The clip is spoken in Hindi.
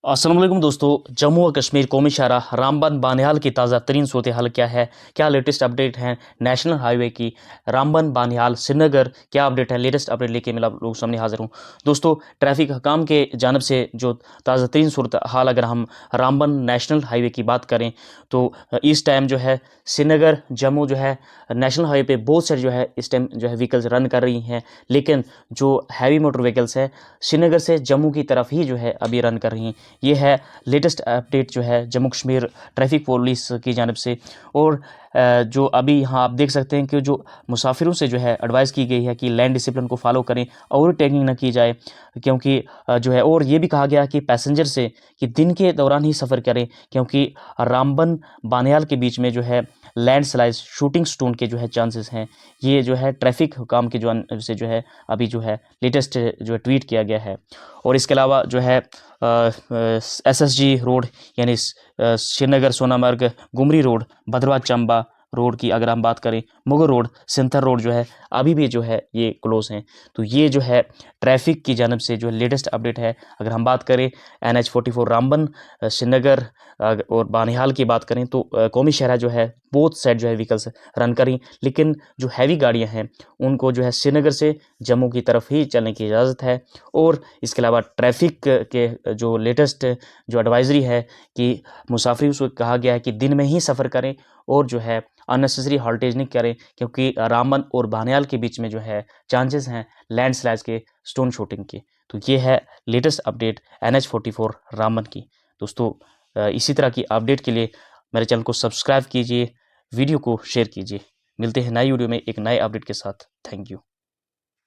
अस्सलाम वालेकुम दोस्तों। जम्मू व कश्मीर कौमी शाहरा रामबन बानिहाल की ताज़ा तरीन सूरत हाल क्या है, क्या लेटेस्ट अपडेट है नेशनल हाईवे की रामबन बानिहाल श्रीनगर, क्या अपडेट है, लेटेस्ट अपडेट लेके मैं आप लोगों के सामने हाजिर हूँ। दोस्तों, ट्रैफिक हकाम के जानब से जो ताज़ा तरीन सूरत हाल, अगर हम रामबन नेशनल हाईवे की बात करें तो इस टाइम जो है श्रीनगर जम्मू जो है नेशनल हाईवे पे बहुत सारे जो है इस टाइम जो है व्हीकल्स रन कर रही हैं, लेकिन जो हैवी मोटर व्हीकल्स है श्रीनगर से जम्मू की तरफ ही जो है अभी रन कर रही हैं। ये है लेटेस्ट अपडेट जो है जम्मू कश्मीर ट्रैफिक पुलिस की जानब से। और जो अभी यहाँ आप देख सकते हैं कि जो मुसाफिरों से जो है एडवाइस की गई है कि लैंड डिसिप्लिन को फॉलो करें, ओवर टेकिंग ना की जाए, क्योंकि जो है और ये भी कहा गया कि पैसेंजर से कि दिन के दौरान ही सफ़र करें, क्योंकि रामबन बानियाल के बीच में जो है लैंडस्लाइड शूटिंग स्टोन के जो है चांसेस हैं। ये जो है ट्रैफिक हुकाम के जो से जो है अभी जो है लेटेस्ट जो है ट्वीट किया गया है। और इसके अलावा जो है SSG रोड यानी श्रीनगर सोनामर्ग गुमरी रोड भद्रवाह चंबा रोड की अगर हम बात करें, मुगल रोड सिंथर रोड जो है अभी भी जो है ये क्लोज हैं। तो ये जो है ट्रैफिक की जानब से जो लेटेस्ट अपडेट है। अगर हम बात करें NH 44 रामबन श्रीनगर और बानिहाल की बात करें तो कौमी शहरा जो है बोथ साइड जो है व्हीकल्स रन करें, लेकिन जो हैवी गाड़ियां हैं उनको जो है श्रीनगर से जम्मू की तरफ ही चलने की इजाज़त है। और इसके अलावा ट्रैफिक के जो लेटेस्ट जो एडवाइजरी है कि मुसाफिर को कहा गया है कि दिन में ही सफ़र करें और जो है अननेसेसरी हॉल्टेज नहीं करें, क्योंकि रामबन और बानियाल के बीच में जो है चांसेस हैं लैंडस्लाइड्स के, स्टोन शूटिंग के। तो ये है लेटेस्ट अपडेट NH 44 रामबन की। दोस्तों, इसी तरह की अपडेट के लिए मेरे चैनल को सब्सक्राइब कीजिए, वीडियो को शेयर कीजिए। मिलते हैं नई वीडियो में एक नए अपडेट के साथ। Thank you.